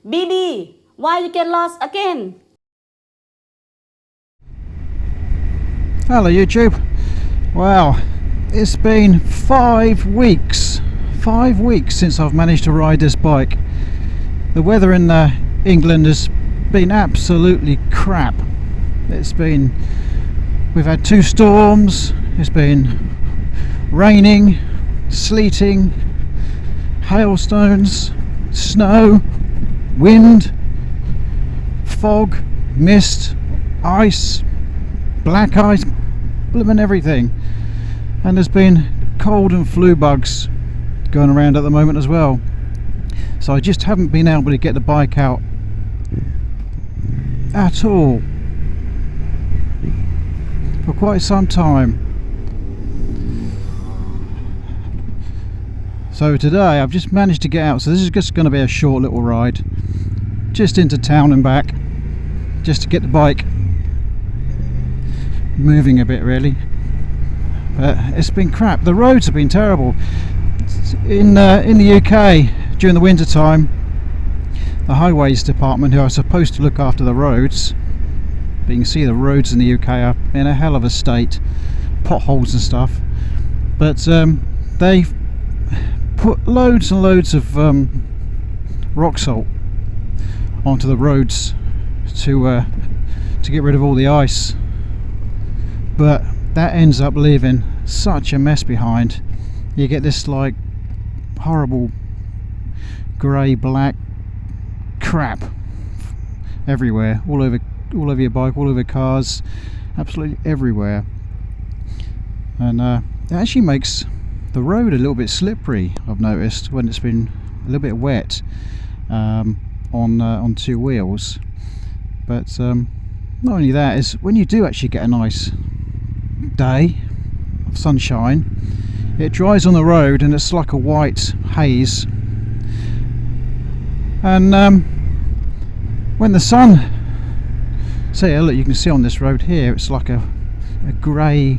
BB, why you get lost again? Hello YouTube. Wow, it's been 5 weeks. 5 weeks since I've managed to ride this bike. The weather in England has been absolutely crap. We've had 2 storms. It's been raining, sleeting, hailstones, snow, wind, fog, mist, ice, black ice, blooming everything. And there's been cold and flu bugs going around at the moment as well. So I just haven't been able to get the bike out at all for quite some time. So today I've just managed to get out, so this is just going to be a short little ride just into town and back, just to get the bike moving a bit really. But it's been crap. The roads have been terrible in the UK during the winter time. The highways department, who are supposed to look after the roads, but you can see the roads in the UK are in a hell of a state, potholes and stuff, but they've put loads and loads of rock salt onto the roads to get rid of all the ice, but that ends up leaving such a mess behind. You get this like horrible grey black crap everywhere, all over your bike, all over cars, absolutely everywhere. And it actually makes the road a little bit slippery, I've noticed, when it's been a little bit wet on 2 wheels. But not only that, is when you do actually get a nice day of sunshine, it dries on the road and it's like a white haze. And when the sun, see, look, you can see on this road here, it's like a grey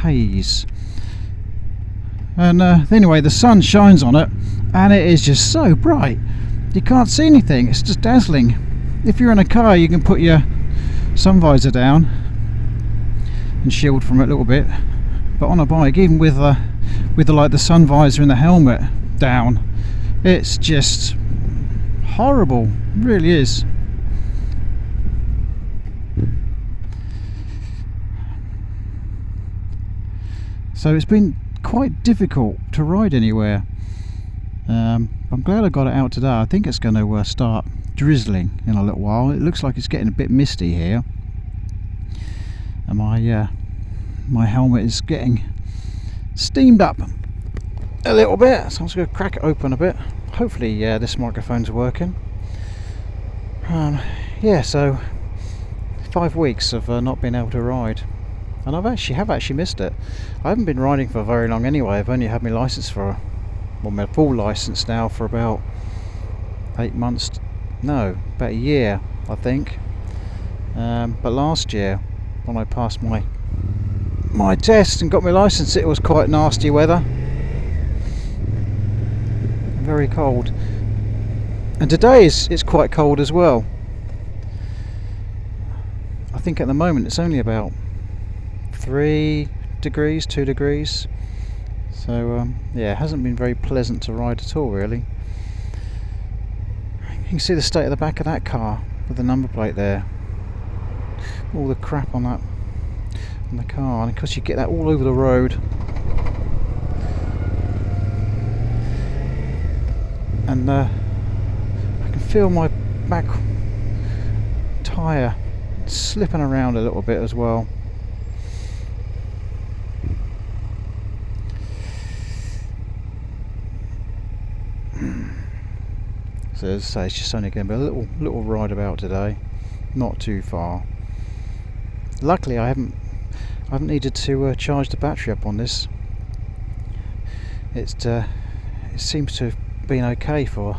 haze. And anyway, the sun shines on it and it is just so bright you can't see anything. It's just dazzling. If you're in a car, you can put your sun visor down and shield from it a little bit, but on a bike, even with the sun visor and the helmet down, it's just horrible. It really is. So it's been quite difficult to ride anywhere. I'm glad I got it out today. I think it's going to start drizzling in a little while. It looks like it's getting a bit misty here, and my helmet is getting steamed up a little bit, so I'm just going to crack it open a bit. Hopefully this microphone's working. Yeah, so 5 weeks of not being able to ride, and I have actually missed it. I haven't been riding for very long anyway. I've only had my license for, well, my full license now for about 8 months, no, about a year I think. But last year when I passed my test and got my license, it was quite nasty weather, very cold, and today it's quite cold as well. I think at the moment it's only about 2 degrees, so yeah, it hasn't been very pleasant to ride at all really. You can see the state of the back of that car with the number plate there, all the crap on the car, and of course you get that all over the road. And I can feel my back tyre slipping around a little bit as well. So as I say, it's just only going to be a little ride about today, not too far. Luckily I haven't needed to charge the battery up on this. It seems to have been okay for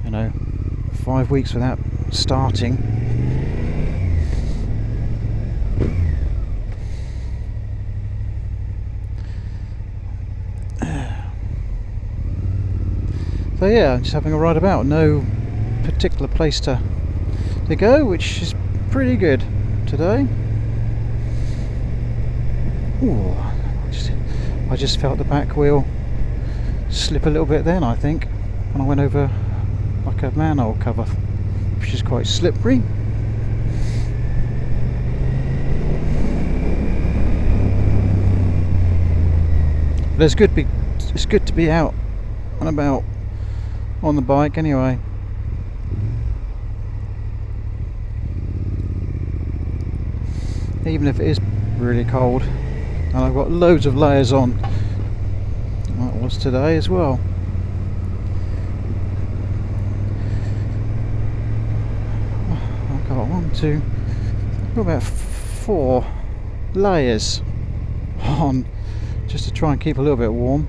5 weeks without starting. So yeah, I'm just having a ride about. No particular place to go, which is pretty good today. Ooh, I just felt the back wheel slip a little bit then, I think, when I went over like a manhole cover, which is quite slippery. But it's good to be out and about on the bike anyway. Even if it is really cold, and I've got loads of layers on, like it was today as well. I've got about 4 layers on, just to try and keep a little bit warm.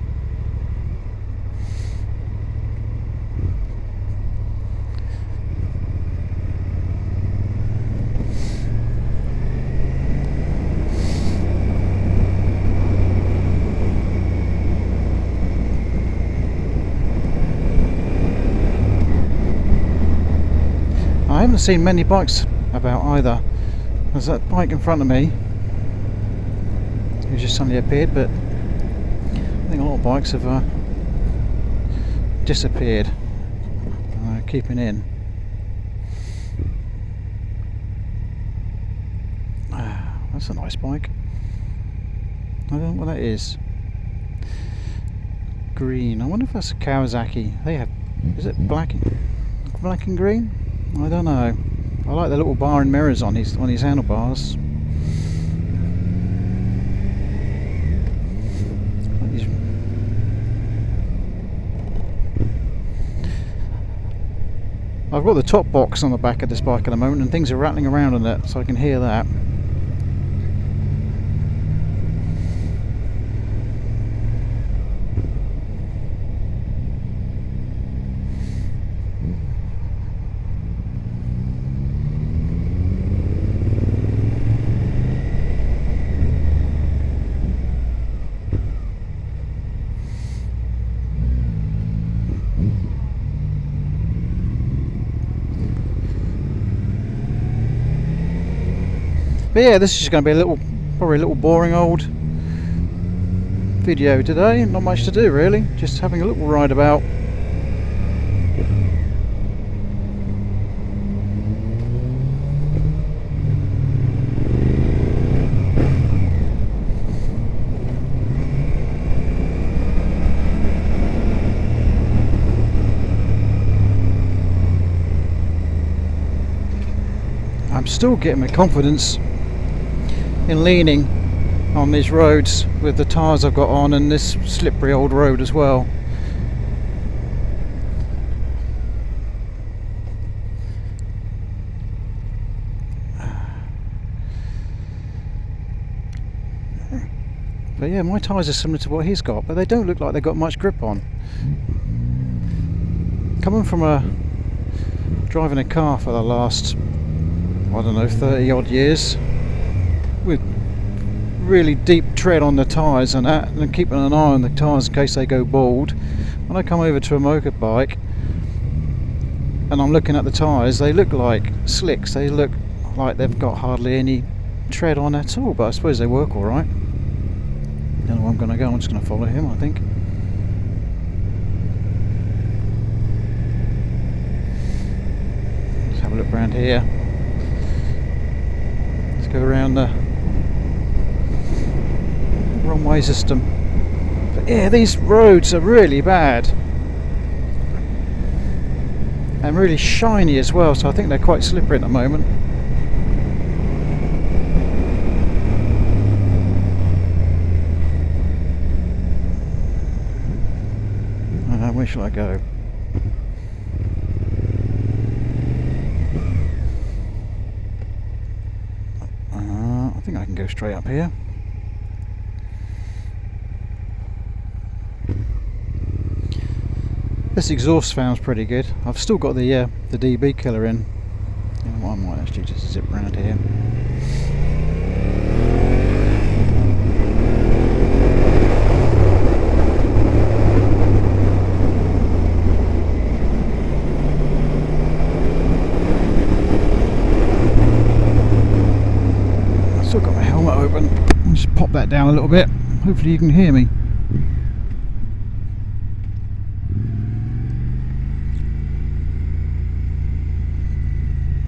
I haven't seen many bikes about either. There's that bike in front of me who just suddenly appeared, but I think a lot of bikes have disappeared. Keeping in. That's a nice bike. I don't know what that is. Green. I wonder if that's a Kawasaki. They have. Is it black and green? I don't know. I like the little bar and mirrors on his handlebars. I've got the top box on the back of this bike at the moment, and things are rattling around on it, so I can hear that. But yeah, this is going to be probably a little boring old video today. Not much to do really, just having a little ride about. I'm still getting my confidence in leaning on these roads with the tyres I've got on and this slippery old road as well. But yeah, my tyres are similar to what he's got, but they don't look like they've got much grip on. Coming from driving a car for the last, I don't know, 30 odd years, with really deep tread on the tyres and that, and keeping an eye on the tyres in case they go bald. When I come over to a motorbike and I'm looking at the tyres, they look like slicks. They look like they've got hardly any tread on at all, but I suppose they work alright. Don't know where I'm going to go, I'm just going to follow him, I think. Let's have a look around here. Let's go around the wrong way system. But yeah, these roads are really bad and really shiny as well, so I think they're quite slippery at the moment. Where shall I go? I think I can go straight up here. This exhaust sounds pretty good. I've still got the DB killer in. I might actually just zip around here. drop that down a little bit. Hopefully you can hear me.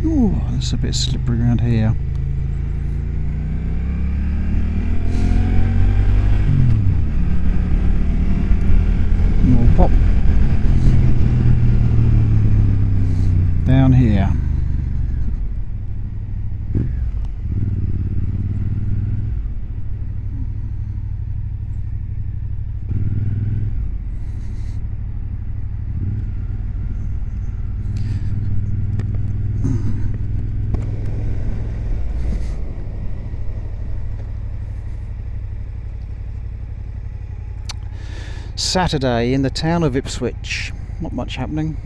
Ooh, it's a bit slippery around here. We'll pop down here. Saturday in the town of Ipswich. Not much happening.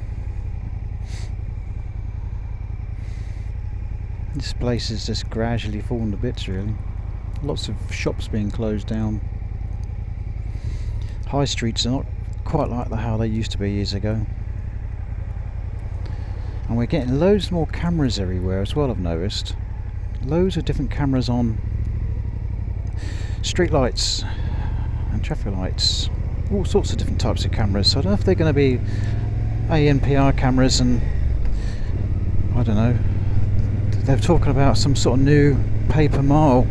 This place is just gradually falling to bits, really. Lots of shops being closed down. High streets are not quite like how they used to be years ago. And we're getting loads more cameras everywhere as well, I've noticed. Loads of different cameras on street lights and traffic lights. All sorts of different types of cameras. So I don't know if they're going to be ANPR cameras, and I don't know. They're talking about some sort of new pay per mile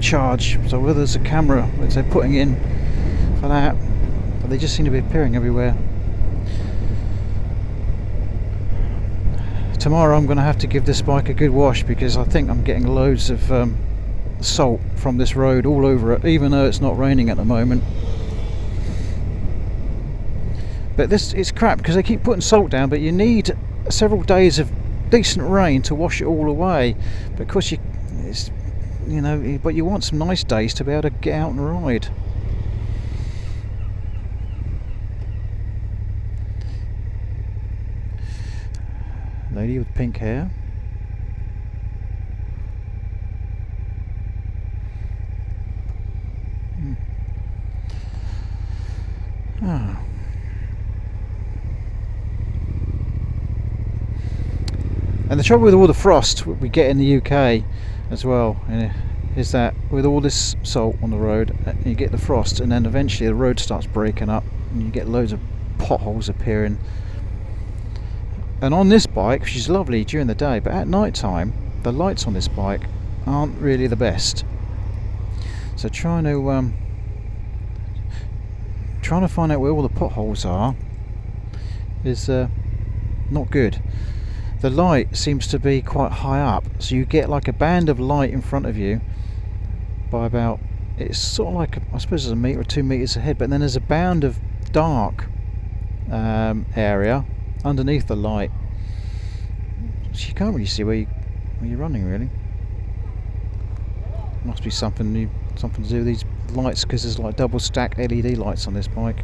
charge. So whether there's a camera which they're putting in for that, but they just seem to be appearing everywhere. Tomorrow I'm going to have to give this bike a good wash, because I think I'm getting loads of salt from this road all over it, even though it's not raining at the moment. But this is crap, because they keep putting salt down, but you need several days of decent rain to wash it all away. But of course but you want some nice days to be able to get out and ride. Lady with pink hair. Ah. And the trouble with all the frost we get in the UK as well is that with all this salt on the road, you get the frost, and then eventually the road starts breaking up and you get loads of potholes appearing. And on this bike, which is lovely during the day, but at night time the lights on this bike aren't really the best. So trying to find out where all the potholes are is not good. The light seems to be quite high up, so you get like a band of light in front of you by about, it's sort of like, I suppose it's a metre or 2 metres ahead, but then there's a band of dark area underneath the light, so you can't really see where you're running, really. Must be something to do with these lights, because there's like double stack LED lights on this bike.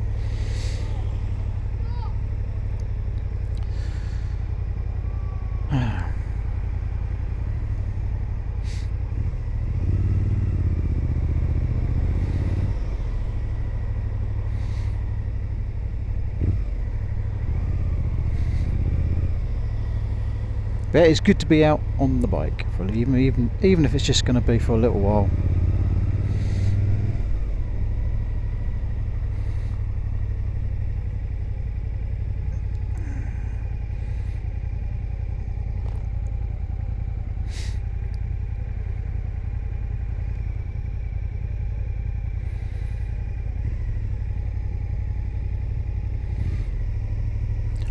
But it's good to be out on the bike, for even if it's just going to be for a little while.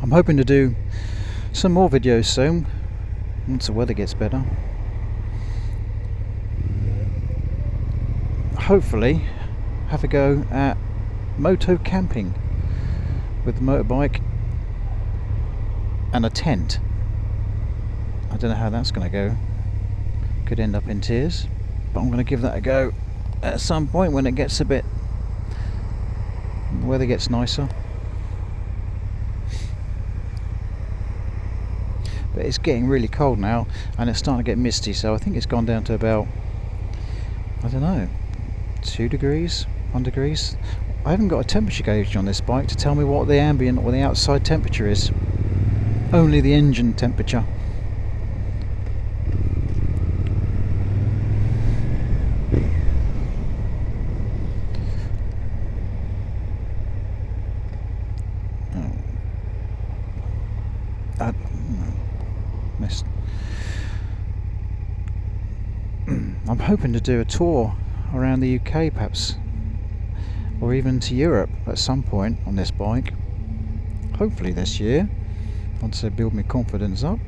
I'm hoping to do some more videos soon, once the weather gets better. Hopefully have a go at moto camping with the motorbike and a tent. I don't know how that's going to go. Could end up in tears, but I'm going to give that a go at some point when it gets the weather gets nicer. But it's getting really cold now, and it's starting to get misty, so I think it's gone down to about, I don't know, 2 degrees, 1 degrees. I haven't got a temperature gauge on this bike to tell me what the ambient or the outside temperature is. Only the engine temperature. Missed. I'm hoping to do a tour around the UK perhaps, or even to Europe at some point on this bike. Hopefully this year, once I build my confidence up.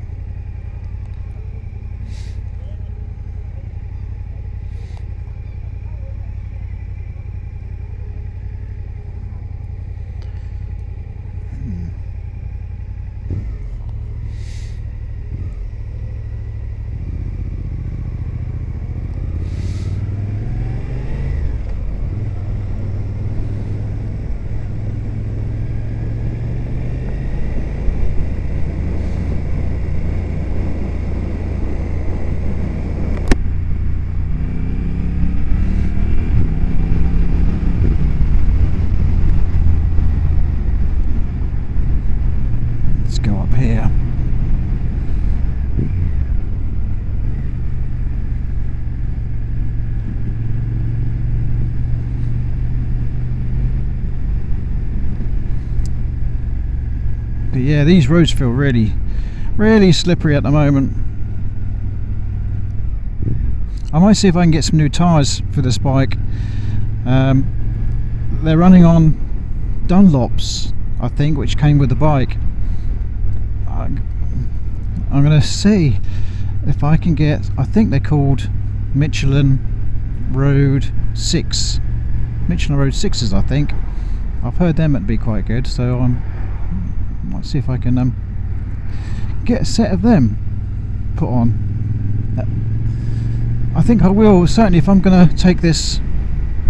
Go up here. But yeah, these roads feel really slippery at the moment. I might see if I can get some new tyres for this bike. They're running on Dunlops, I think, which came with the bike. I'm going to see if I can get, I think they're called Michelin Road 6. Michelin Road 6s, I think. I've heard them would be quite good, so I might see if I can get a set of them put on. I think I will, certainly if I'm going to take this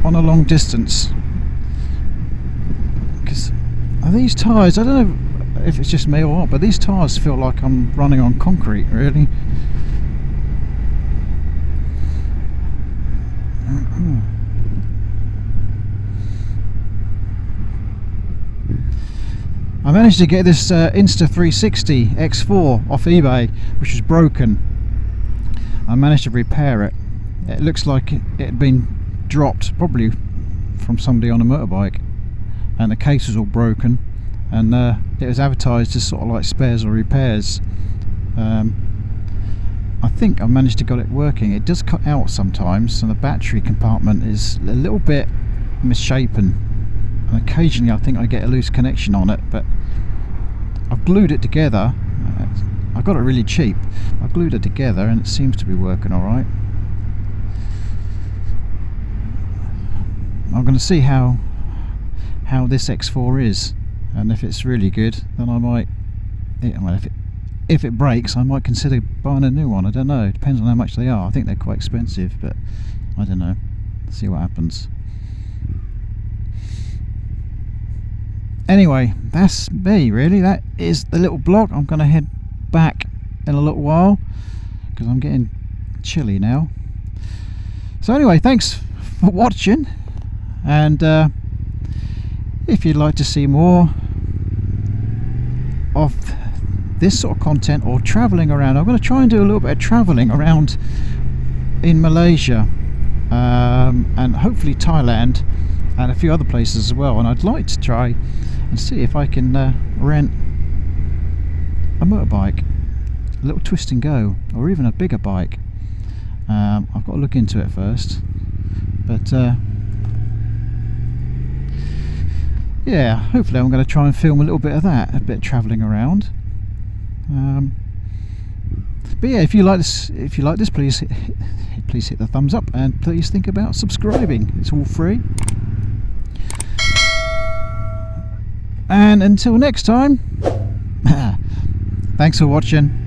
on a long distance. Because these tyres, I don't know if it's just me or what, but these tyres feel like I'm running on concrete, really. I managed to get this Insta360 X4 off eBay, which was broken. I managed to repair it. It looks like it had been dropped, probably from somebody on a motorbike, and the case was all broken. And it was advertised as sort of like spares or repairs. I think I managed to get it working. It does cut out sometimes, and the battery compartment is a little bit misshapen, and occasionally I think I get a loose connection on it, but I've glued it together. I got it really cheap. I glued it together and it seems to be working alright. I'm going to see how this X4 is. And if it's really good, then I might, well, if it breaks, I might consider buying a new one. I don't know, it depends on how much they are. I think they're quite expensive, but I don't know. See what happens. Anyway, that's me really. That is the little blog. I'm going to head back in a little while because I'm getting chilly now. So anyway, thanks for watching, and if you'd like to see more of this sort of content or travelling around, I'm going to try and do a little bit of travelling around in Malaysia, and hopefully Thailand and a few other places as well. And I'd like to try and see if I can rent a motorbike, a little twist and go, or even a bigger bike. I've got to look into it first, but yeah, hopefully I'm going to try and film a little bit of that, a bit of travelling around. But yeah, if you like this, please hit the thumbs up, and please think about subscribing. It's all free. And until next time, thanks for watching.